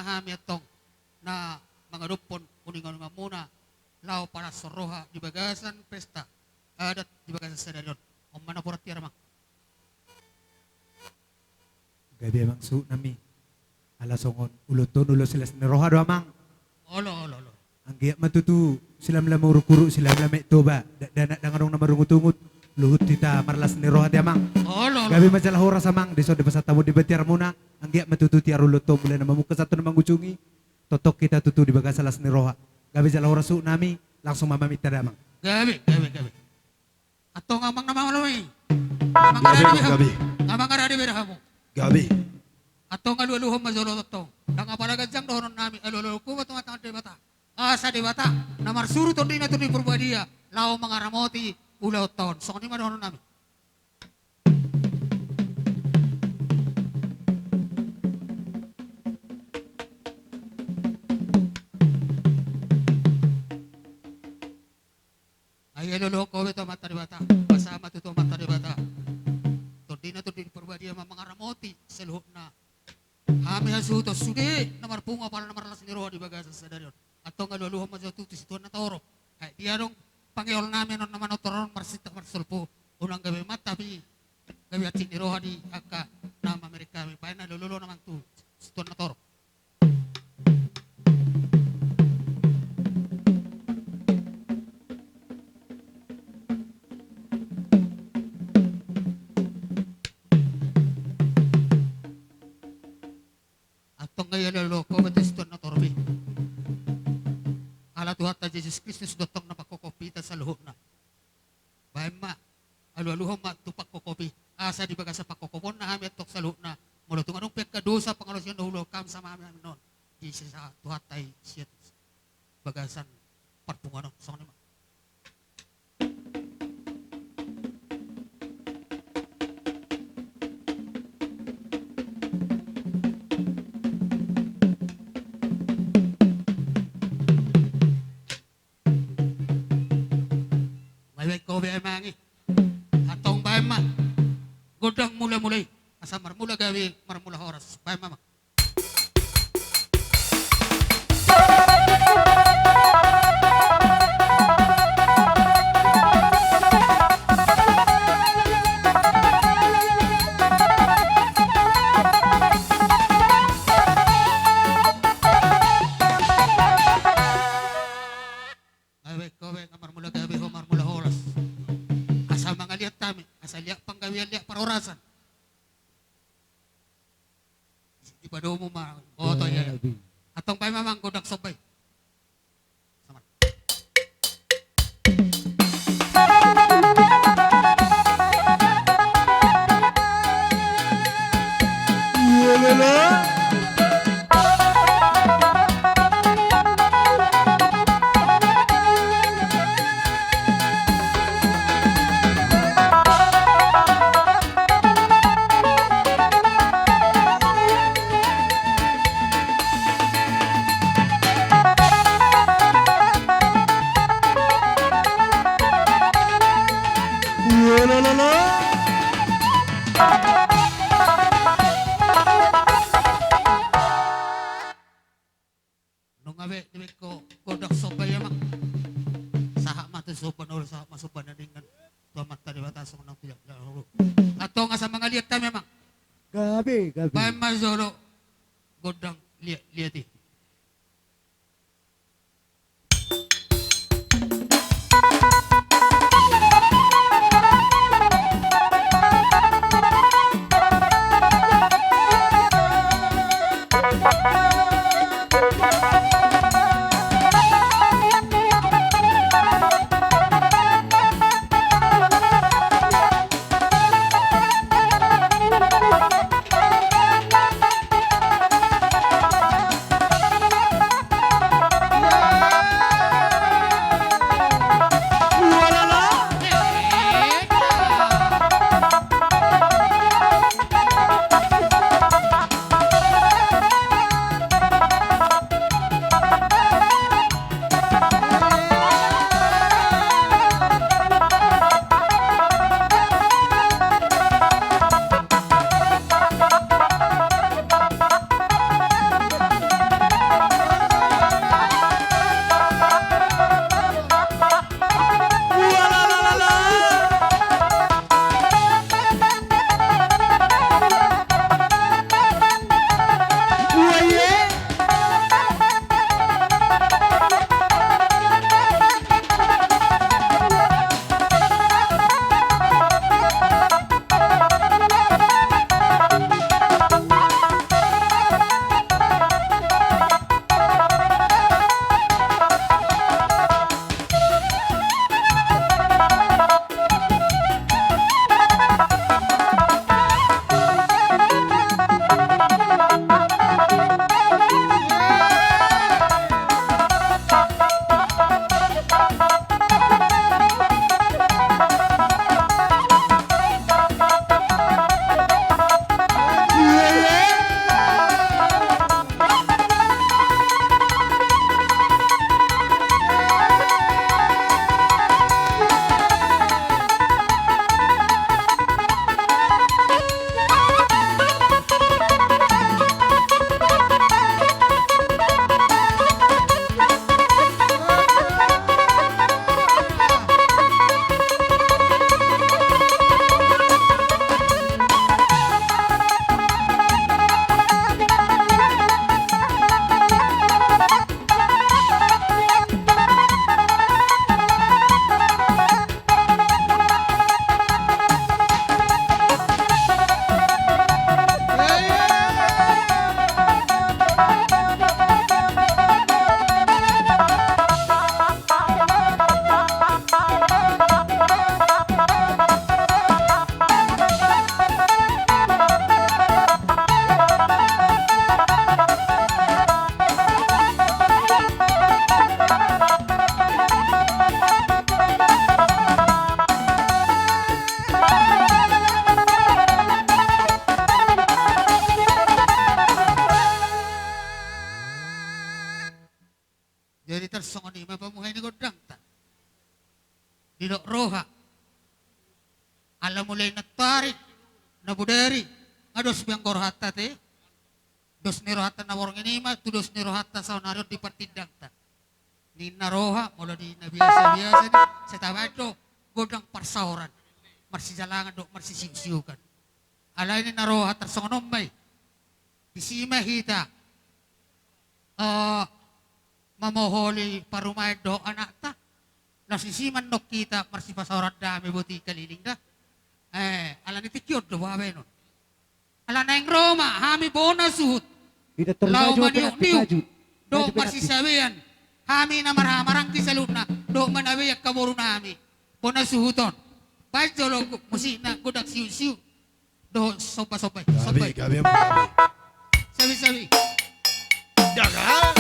hami atong na mga dupon kuningan nga muna lao para soroha di bagasan pesta adat di bagasan stadion om mana purat tiara mang Gabi mang su nami. Alasongon uluton ulo sila neroha do amang. olo Anggiat matutu silam lamuru kuru silam lame toba dana dangarong na marungut-ungut luhut tita marlas neroha ti amang. olo Gabi majalah hora samang deso de pasatamu di batiar muna anggiat matutu ti aruloto mulai na mamuka satu na manggucungi totok kita tutu di bagas salas neroha. Gabi jalah hora su nami langsung mamamit tadamang. gabi atong amang nama malaway Gabi. amang ada di berahamu Gabi. atong alu-aluhom mazolo totong dang apalaga jang dohonon nami alu-alu ko batong atang debata asa debata na marsuru tondi na tondi purbadia lao mga ramoti ulaw ton so ni madohonon nami ay alu-alu ko beto mata debata pasama tuto mata debata tondi na tondi purbadia mga ramoti seluhut na Kami hasuto sude namar punga para namar las niro di bagasan sadarion. Atau ngaluh majo tu situan na toro. Ay dia dong panggil namin non naman otoron marsita marsulpo unang gabi mat tapi gabi at niro di aka nama Amerika mi pa na lululo naman tu situan na toro. Atong ngayon loko betul na torbi. Ala Tuhan ta Jesus Kristus dotong na pakokopita sa luhod na. Bahem ma, alu-aluhom ma tu pakokopi. Asa di baga sa pakokopon na hami atok sa luhod na. Mula tunga nung pagkadosa pangalusyon na hulo kam sama amin noon. Di sa Tuhan tay siyat bagasan partungan no. Saan naman. Kau bemangi atong bayma godang mula-mulay asa marmula gawi marmula oras bayma marmula gawi ho marmula oras asal mga liat kami, asal liat panggawian liat parorasan. Di ba mo ma, to ya. Atong pay mamang godak sobay. Sama. Nung abe, di ko godak sobay yamang. Saha mati sopan ol saha masupan na dengan tua mata di batas ng tidak dahulu. Atau nga sa mga liat tayo memang. Gabi. Bahay mazolo godang liati. Didok roha. Alam mulay nagtarik. Nabuderi. Ados biyang korhata te. Dos ni rohata na warong inima. Tudos ni rohata sa onaryo di patindang ta. Ni naroha. Mula di nabiasa-biasa ni. Sa tabad do. Godang parsahoran. Marsijalangan do. Marsisiw-siwkan. Alay ni naroha. Tarsong may. Disima hita. Mamoholi parumay do anak ta. Nasisiman nok kita marsipasahoran dami buti kaliling da. Ala ni tikyod do babe no. Ala na yung Roma, hami bona suhut. Lau maniok niyo. Do marsisabihan. Hami na maramarang kisalun na. Do manabiyak kaburo nami. Bona suhuton. Baik jolo musina godak siu-siu. Do sopa-sopa. Gabi mo, gabi. Sabi-sabi. Daga!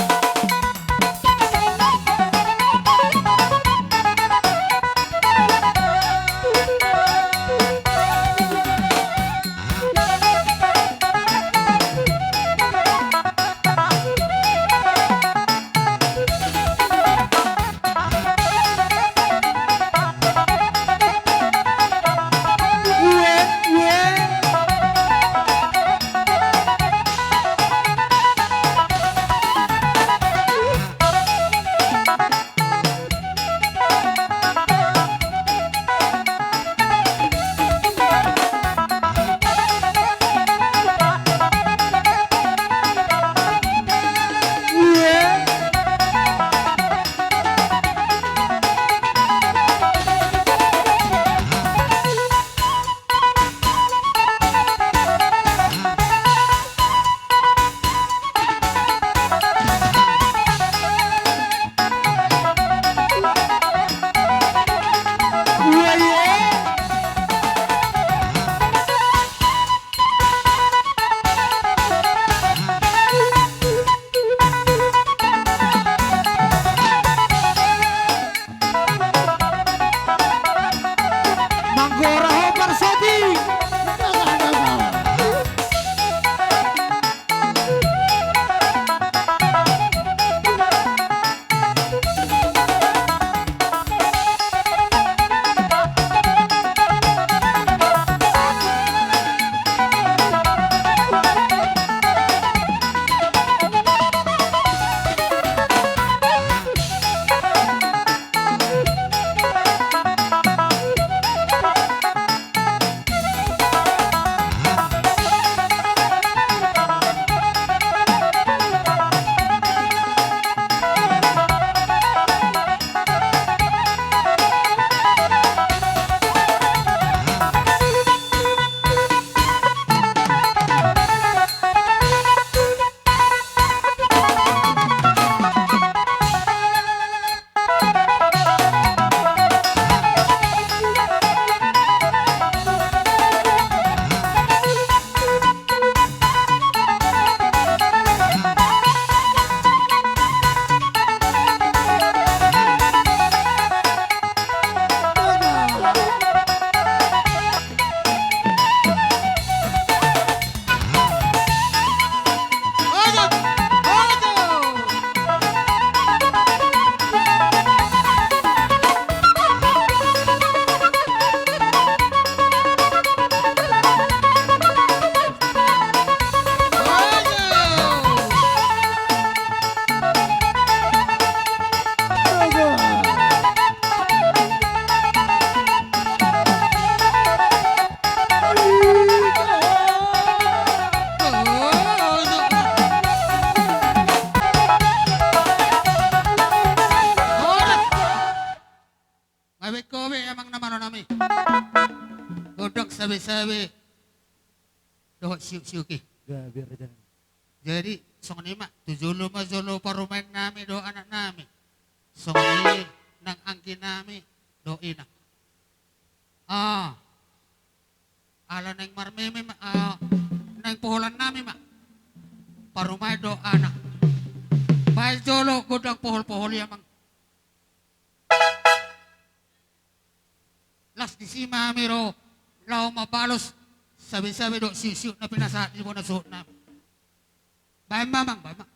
sabi-sabi doh siu-siu ki. Ya, biar aja. Jadi song ni mak tujulo mazolo parumain nami do anak nami. Song ni nang angkin nami do ina. Ala nang marmeme nang poholan nami mak. Parumay do anak. Baik jolo godang pohol-pohol yamang. Las di si mami ro lao mabalos sabi-sabi do siu-siu na pinasahat ni mo na suot na. Bayan mamang, bayan mamang.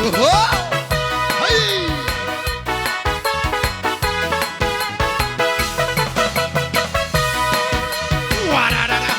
Oh, hai. Wadadada.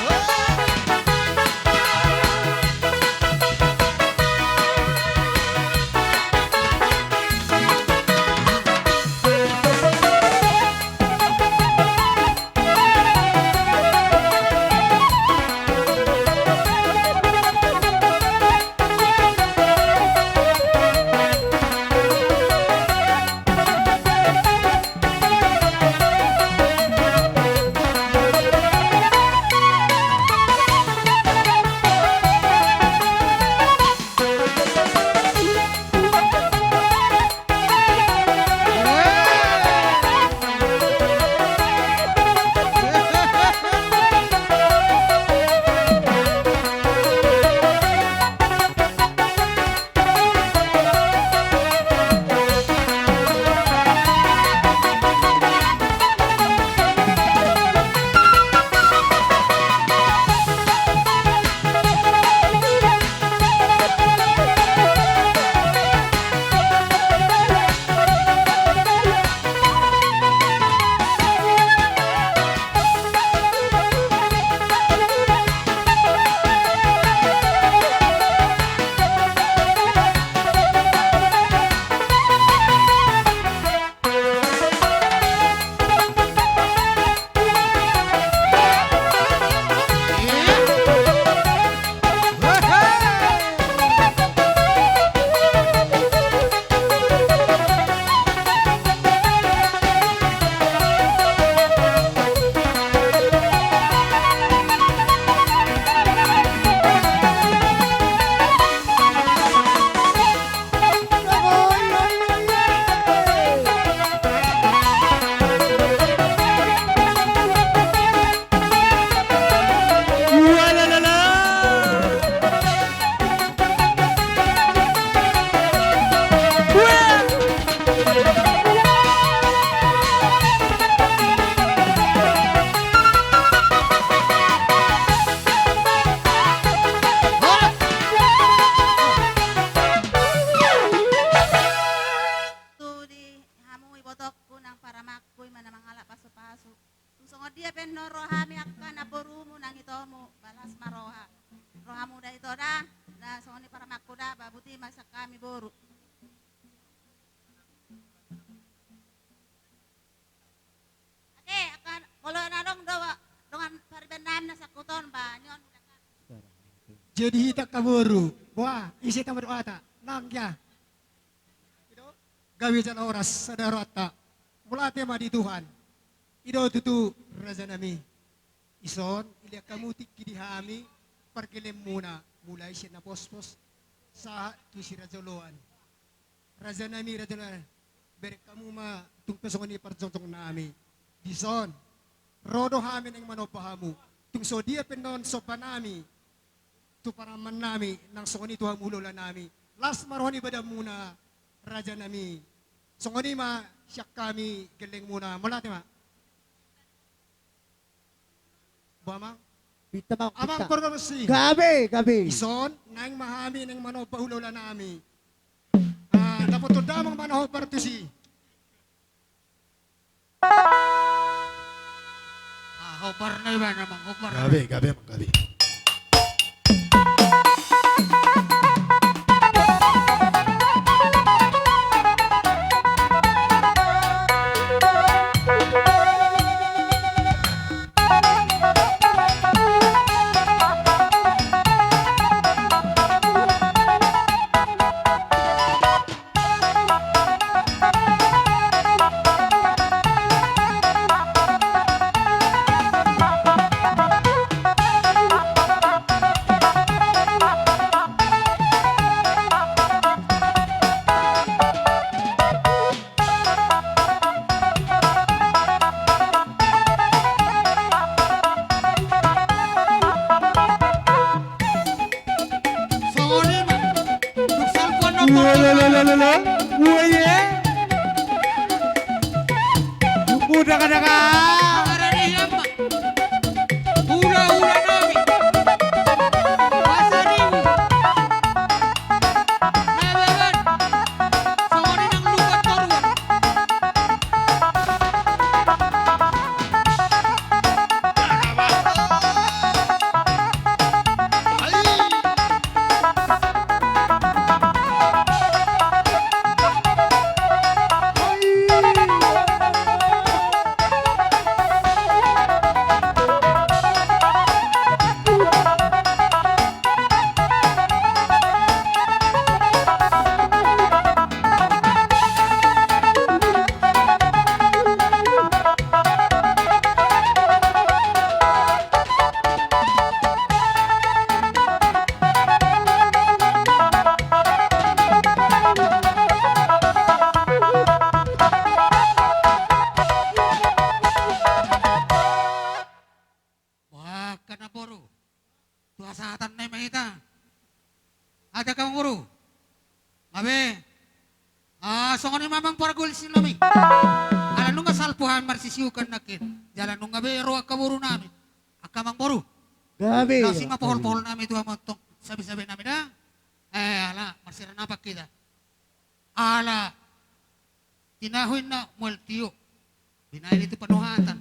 dia penno rohami akan aporumu nang itomu balas maroha rohamu da ito da na songoni para makuda babuti masak kami boru. Oke akan kalau narong doa dengan paribanan na sakuton banyon. Jadi hita kaburu, wah isi tamar ata, nangya. Gawi jana oras sadarata, mulate ma di Tuhan. Ido tutu raja nami. Ison, ilia kamu tiki di hami, pergelem muna, mulai siya na pospos, sa tu si rajoloan. Raja nami, berek kamu ma tungpesong ni parjontong nami. Ison, rodo hami ng manopahamu, tungso dia pendon sopanami, tu para manami nang songoni tuha mulula nami las maroni bada muna raja nami songoni ma syak kami geleng muna malate ma bama Bita amang korkorsi Gabi. ison nang mahami nang mano pahulula nami dapat to damang manaho partusi Hopar na iba namang hopar. Gabi, gabi, Mang Gabi. Songoni ma. Duksal ko na po. Uye. Muda ka na ka. Karanihan ma. Hula-hula namin. Pasariw. Nababan. Ada kang guru. Abe. Songon ni mamang pargul sinami. Ala nung salpuhan marsisiukan nakin. Jalan nung abe roa kaburu namin. Akamang boru. Gabi. Kasi mapohol-pohol namin itu amontong sabi-sabi namin na. Ala, marsira napak kita. Ala, tinahuin na multiyo. Binayin itu penuhatan.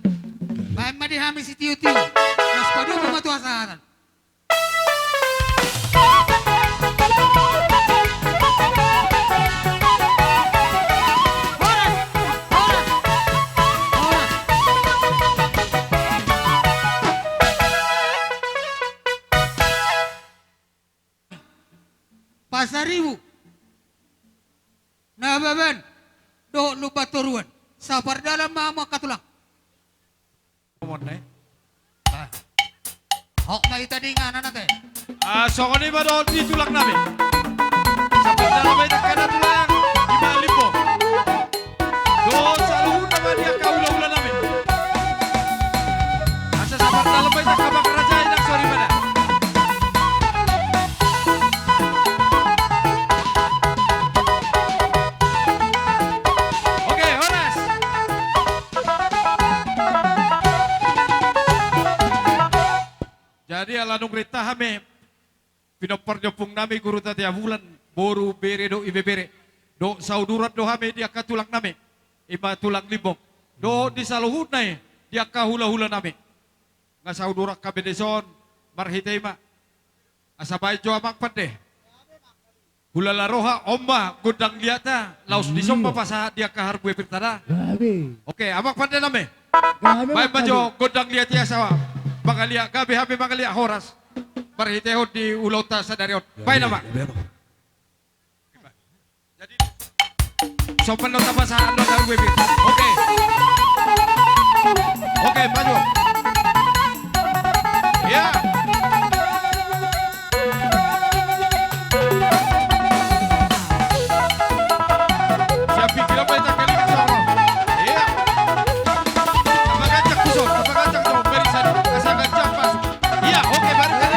Bayan madihami si tiyo-tiyo. Nas padu pematuha sahatan. Pasaribu. Nababan. Do lupa turuan. Sabar dalam mama katulang. Hok na itadi nga na nate. So kung ba doon di tulak namin? Sa paglalabay na kana tulang, 5,000. Doon sa luhun naman niya kaula-ula namin. Asa sa paglalabay na kabakarajain ang sorry ba na? Okay, oras! Jadi alanong rita kami, pinaparnyopong nami guru tatia bulan, boru bere do ibe bere. Do saudurat do kami dia katulang nami, iba tulang libong. Do di saluhud na dia kahula-hula nami. Nga saudurak kami deson, marhitay ma. Asabay jo amang pande. Hula laroha omba gudang liata, laus disom papasa dia kahargue pirtada. Gabi. Oke, amang pande nami. Gabi. Baik majo godang liat ya sawa. Mangalia gabi habi mangalia horas. Parhiteho di ulauta sadariot. Baik nama. Jadi sopan lo tambah sa ano sa webi. Oke. Oke, maju. Ya. Siap pikir apa itu kali ini sama. Iya. Apagacak kusok, apagacak dong barisan. Asa gacak pas. Iya, oke barisan.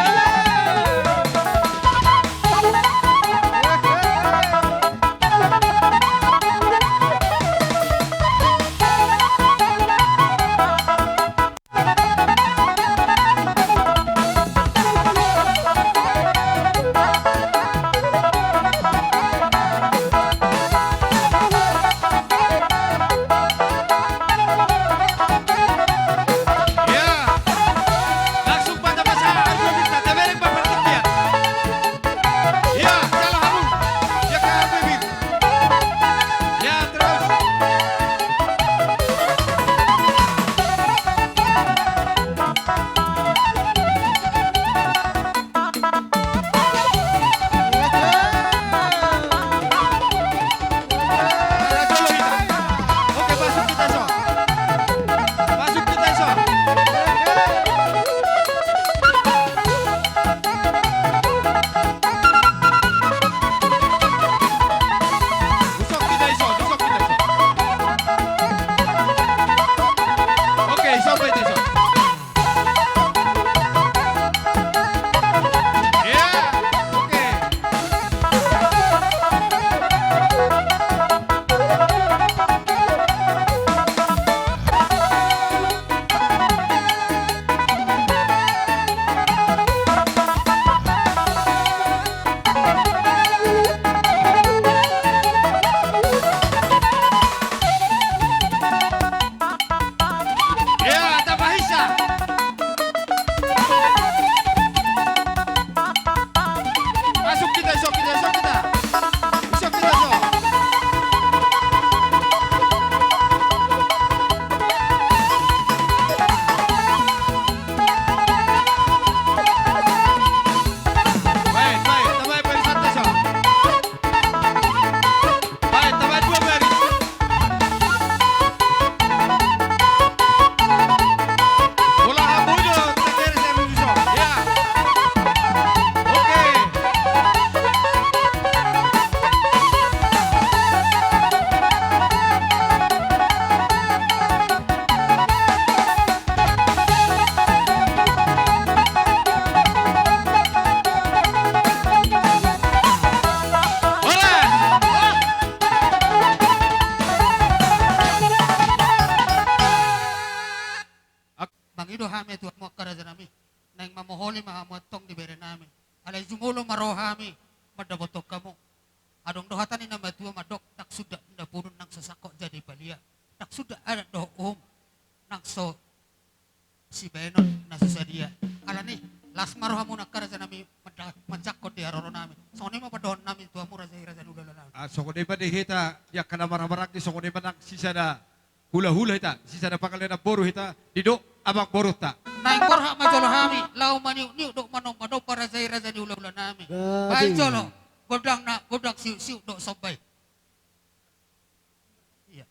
marohami madabotok kamu. Adong dohatan ina matua madok tak sudah inda purun nang sasako jadi balia. Tak sudah ada doom nang so si benon nasasadia. Ala ni las marohamu nakaraja nami mancakot di aroro nami. Sone mapadon nami tua muraja iraja udala nami. Sokone pa di hita, ya kana maramarak di sokone pa sisa na hula-hula hita, sisa na pangalan na boru hita, didok abang boru ta. Naik korha majolo hami, lau maniu niu dok manong madok para raja di ula nami. Baik jolo, godang siu dok sobai. Iya.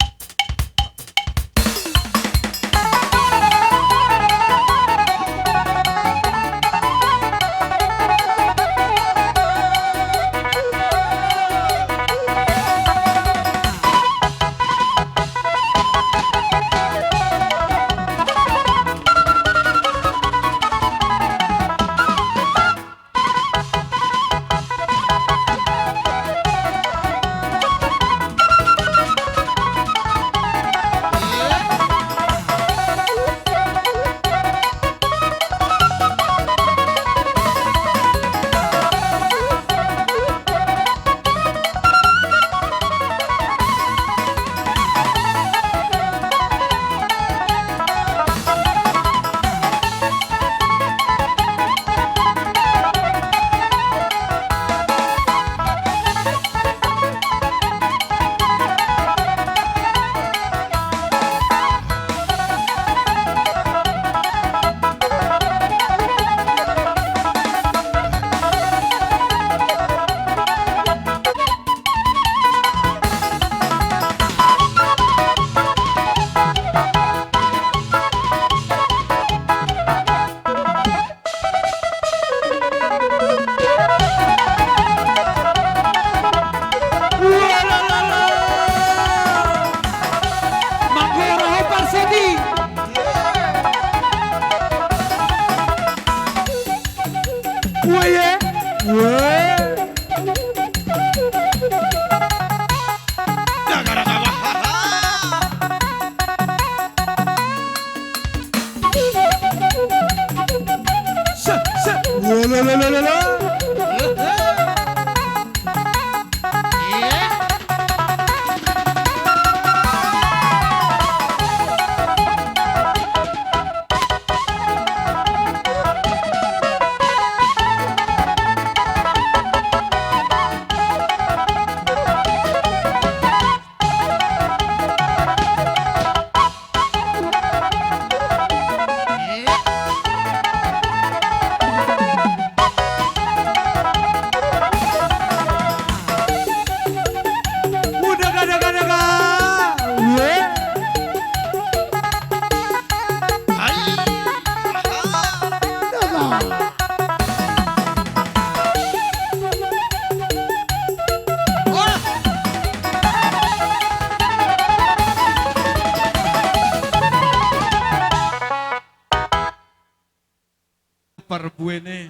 Parbuene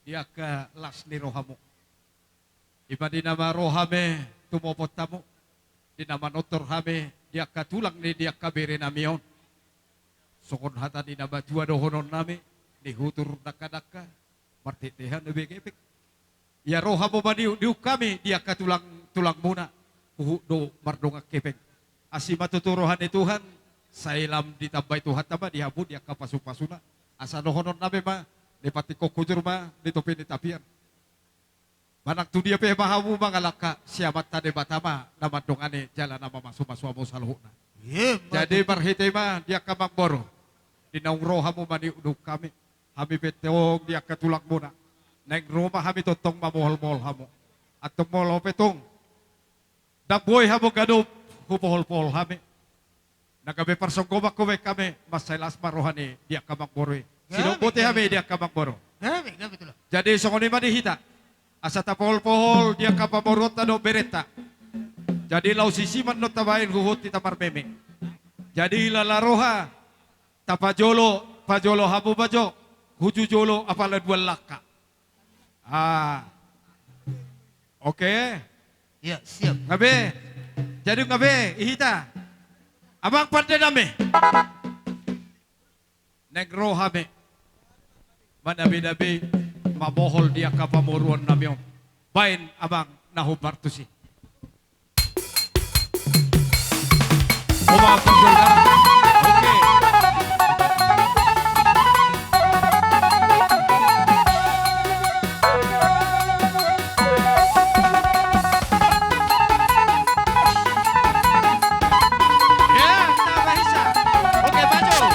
dia ka las ni rohamu. Iba di nama rohame tumopot tamu. Di nama notor hame dia ka tulang ni dia ka bere namion. Sokon hata di nama tua dohonon nami di hutur daka-daka martitehan lebih gepek. Ya rohamu mani diuk kami dia ka tulang muna. Do mardonga kepek. Asima tuturohan ni Tuhan sailam ditambah Tuhan tama dihabu dia ka pasu-pasuna. Asa dohonon nami mah Depati kokujur mah ditopi ditapian. Manak tu dia pe mahamu mangalaka siamat tade batama nama dongane jalan nama masu-masu amo saluhuna. Jadi marhite mah dia kamang boro. Di naung rohamu mani uduk kami. Hami petong dia ketulak muna. Neng rumah hami totong mamohol-mohol hamu. Atau mohol petong. Dak boy hamu gadup hupohol-pohol hami. Nagabe personggomak kowe kami masailas marohani dia kamang boro. Sino bote hami dia kamang boro. Gabe tuh. Jadi songoni mani hita. Asa tapol-pohol dia kapamorot do bereta. Jadi lau sisiman no tabain huhut ti tamar meme. Jadi lalaroha pajolo habu bajo huju jolo apala dua laka. Oke. Ya, siap. Ngabe. Jadi ngabe ihita. Abang pandai name. Negro hame. Manabi-nabi mabohol dia kapamuruan nami om. Bain abang nahubartusi. Mga pagdala. Okay. Yeah, tambah isa. Okay, maju.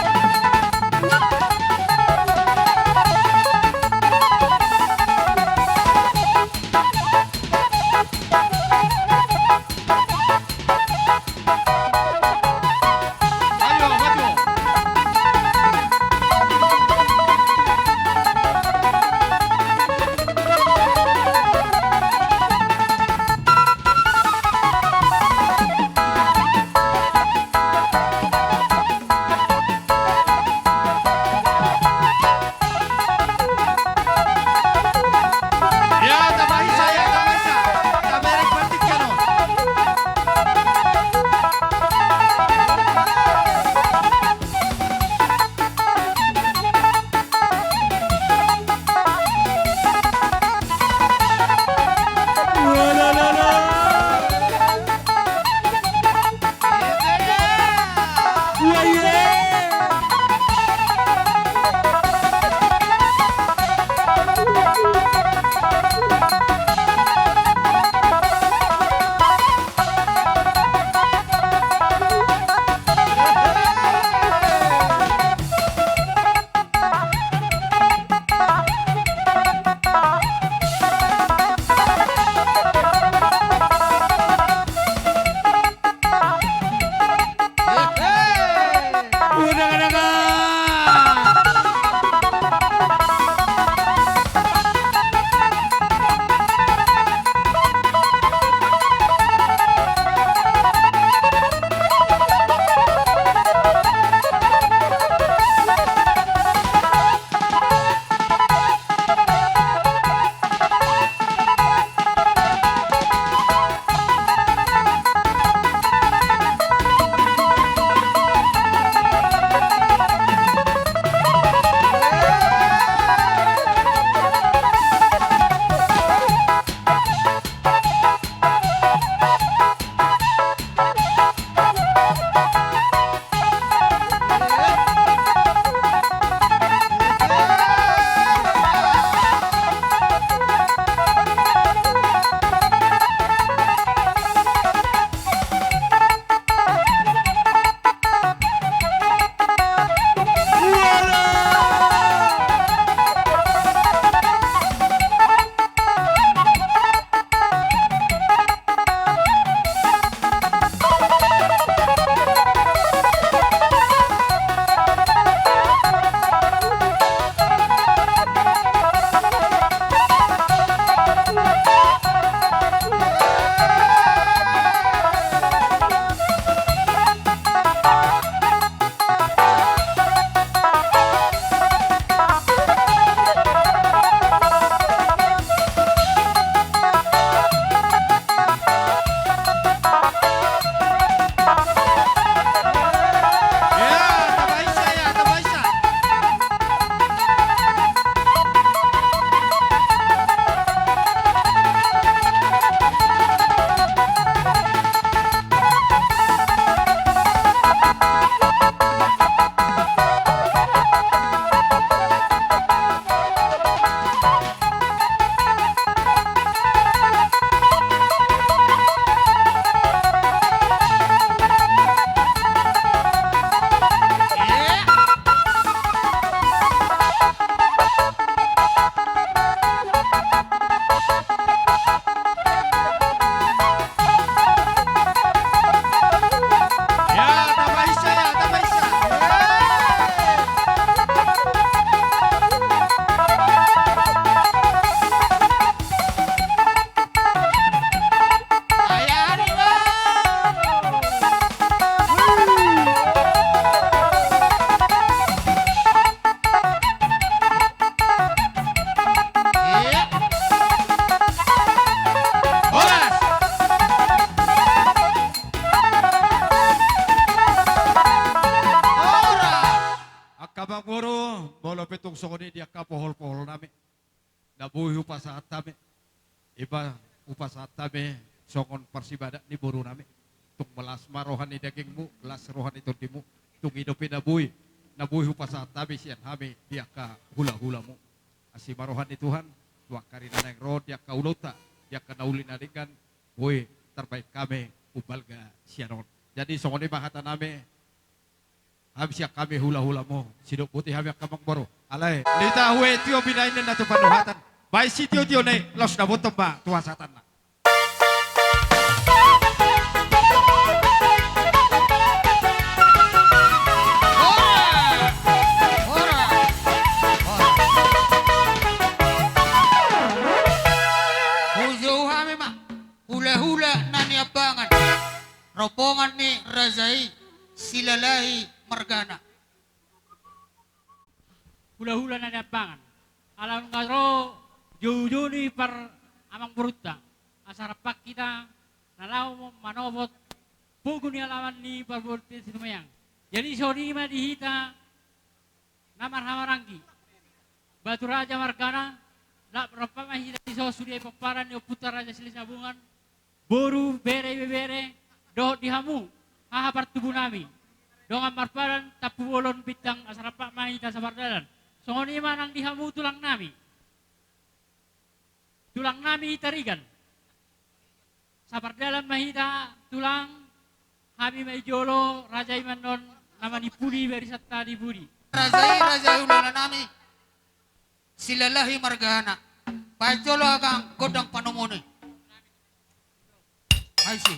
Ayo, maju. Ya, tambah isa, ya, tambah isa. Tambah rekwenti ka, no? Kabang Guru, bolo petong sokoni dia kapohol-pohol nami. nabuhi upasahat tami. Iba upasahat tami songon parsibada ni boru nami. Tung melas marohan ni dagingmu, las rohan itu timu. Tung hidupin nabuhi upasahat tami sian hami dia ka hula-hulamu. Asi marohan ni Tuhan, tua karina nang roh dia ka ulota, dia ka naulin adikan. Woi, terbaik kami ubalga sianon. Jadi songon ni bahata nami. Habis ya kami hula-hulamu, sidok putih habis kamang baru. Alay, lita hue tio binainin na tu panuhatan. Baik si tio ne, los na botong ba, tuasatan na. Hujuha memang hula-hula nani abangan. Rombongan ni Razai Silalahi Margana. Hula-hula na napangan. Alam nga ro, jujuni par amang beruta. Asarapak kita, nalaw mo manobot, pugo ni alaman ni parbolti sinumayang. Jadi sori ma dihita, namar hamaranggi. Batu Raja Margana, la rapamahita di sosuri paparan ni putar Raja Silisabungan, boru bere, dohot dihamu, hahapar tubuh nami. Dongan marparan tapu wolon bitang asarapak mahita sabardalan. Songoni manang dihamu tulang nami. Tulang nami tarigan. Sabardalan mahita tulang kami maijolo Raja Imanon namani pudi beri satta di budi. Razai ulana nami Silalahi Margana. Pajolo agang godang panomone. I see.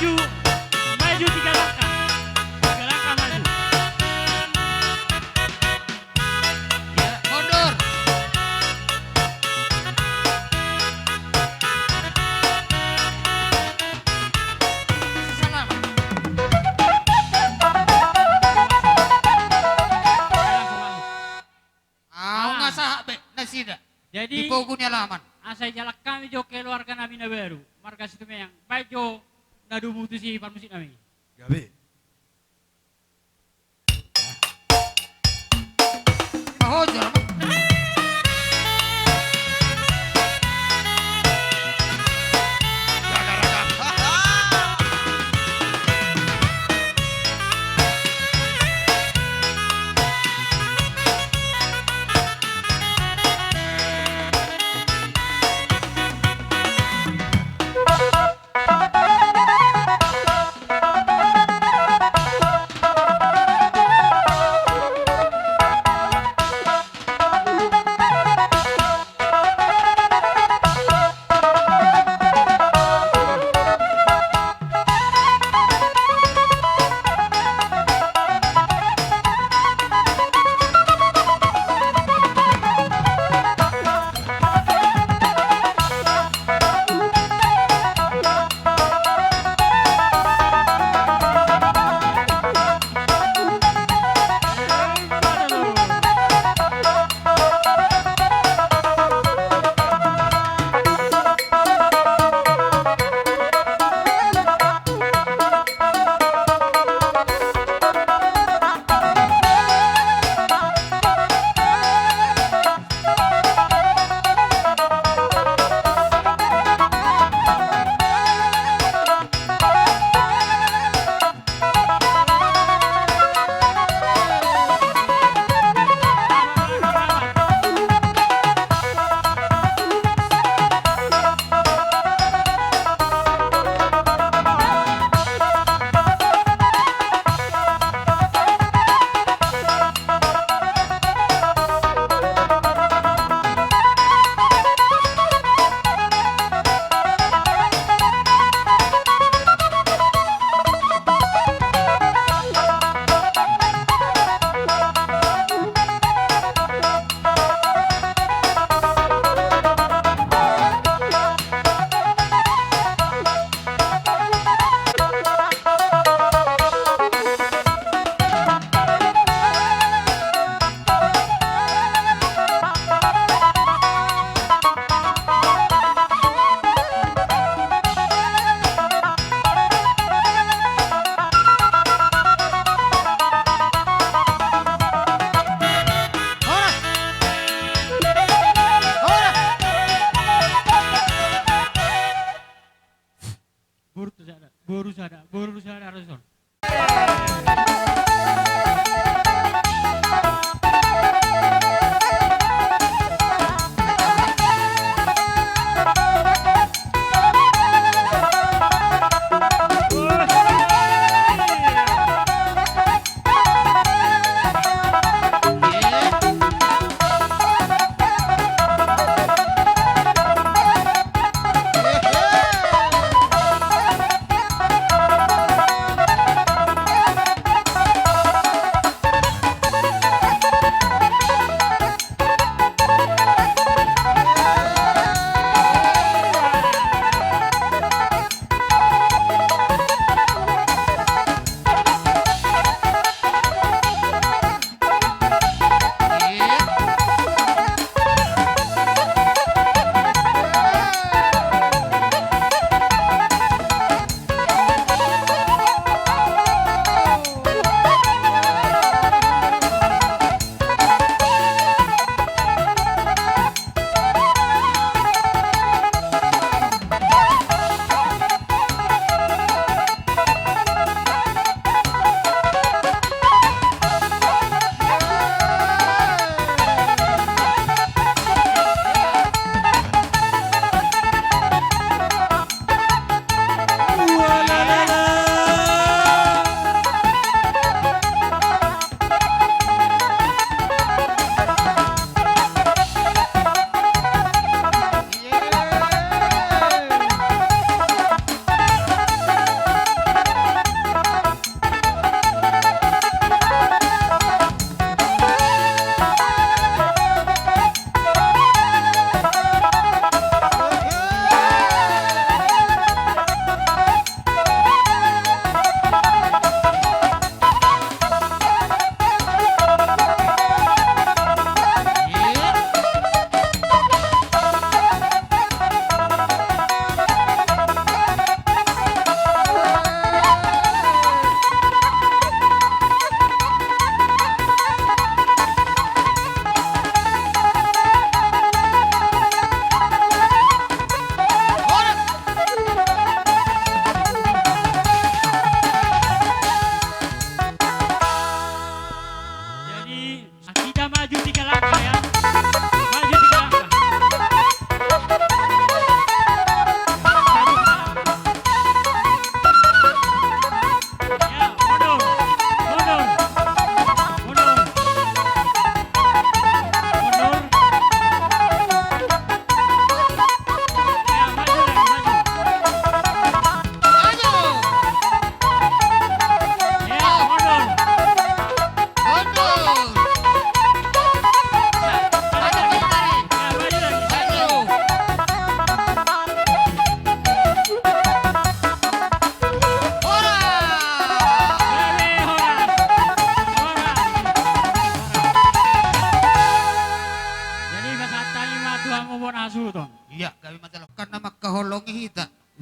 Maju 3 langkah. 3 langkah maju. Ya, mundur. Salam. Nggak sah be nasida. Jadi Di pogunya laman. asai jalak kami jo keluarga nami na baru. Marga situ yang baik jo nadu mutusi parmusik nami. Gabi. Mahojar.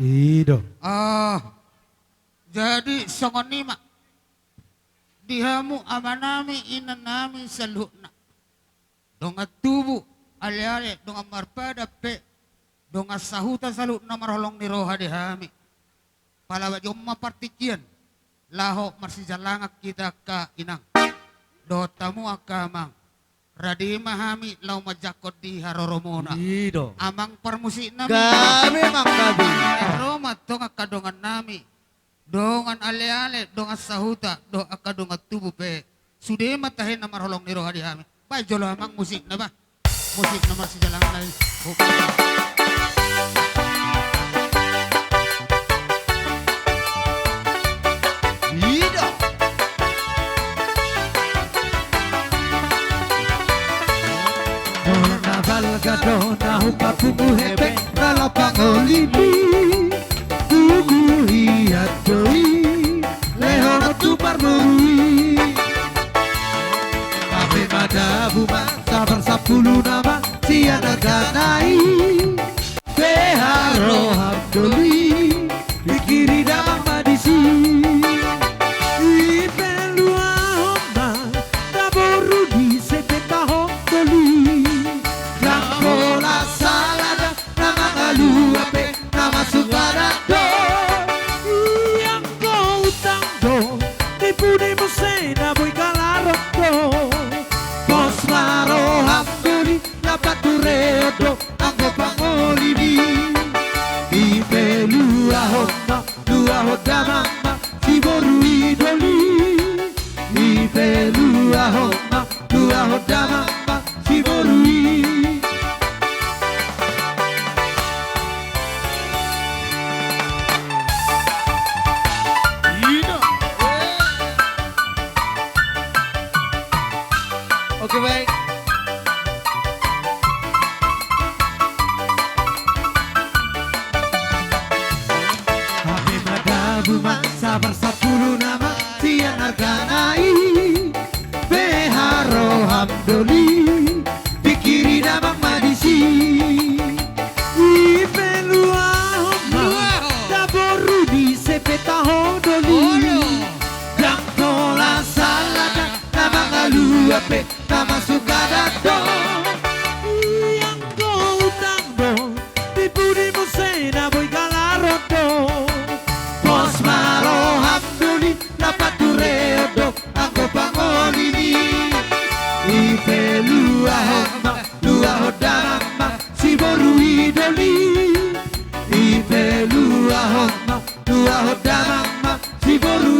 Ido. Jadi songonima dihamu amanami inanami saluhna donga tubu ale-ale donga marpada pe donga sahuta saluhna marholong ni roha dihami palawa jomma partikian laho marsijalangak kita ka inang do tamu akamang radima hami lau majakot di haroromona Ido. amang permusik nami Gabi mang gabi. Roma donga kadongan nami dongan ale-ale donga sahuta do akadonga tubu pe sude matahin na marholong ni roha dihami bay jolo amang musik na ba musik na marsijalangak na Ido. Dona valga dona hupa pugu hepe rala pangolibi tugu hiat doi lehona tu parmui Ave madabuma sabar sapulu nama siana ganai beharo hamdoli pikiri damang madisi Ipelua homa daboru di sepeta homdoli Langkola salada nama ngalu ape nama sukarado yang kau utang do tipu di musena boy kalarok do bos maro hamdoli dapat turedo anggo pangolibi Ipelua homa dua hoda mama si boru idoli Ipelua homa dua hoda mama si boru Oke baik. Ave madabuma sabar sapulu nama tiang arganai beharo hamdoli pikiri damang madisi Ipelua homa daboru di sepeta hodoli yang tola salada nama ngalu ape nama sukadado yang kau utang do tipu di musena boy galarodo bos maro hamdoli dapat turedo anggo pangolini Ipelua homa dua hoda mama si boru idoli Ipelua homa dua hoda mama si boru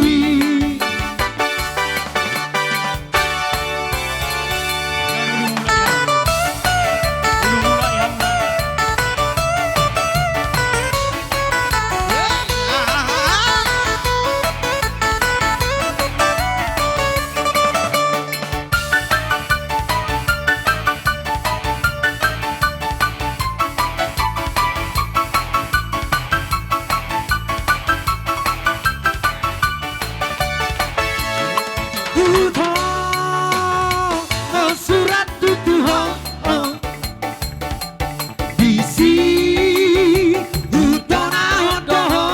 Uto no surat tutuho Bisi uto na hodoho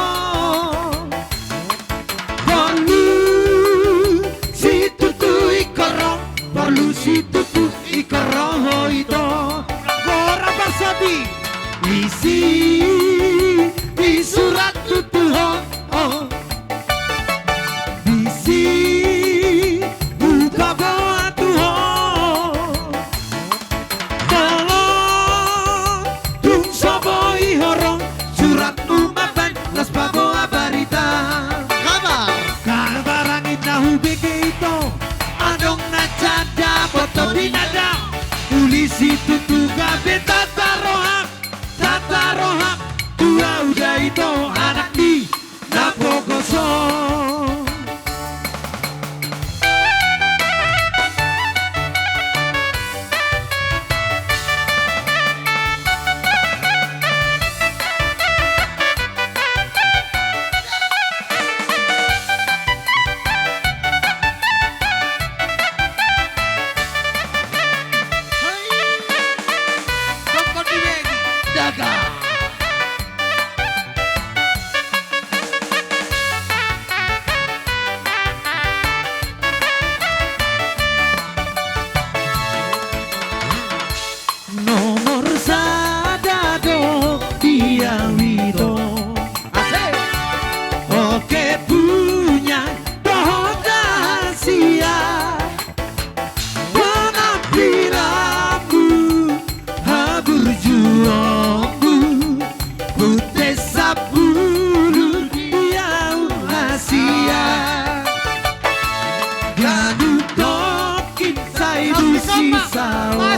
Porlu si tutu ikoro Porlu si tutu ikoro ito Gora pasabi Bisi di surat tutuho Bisi buka bawa Tuhan tolong tung soboi horong surat umapan las bawa barita Kabar. kabarang inahu beke ito adong na cada boto dinada polisi tutu gabe tata rohak tua udah itu anak di napo kosong tahu.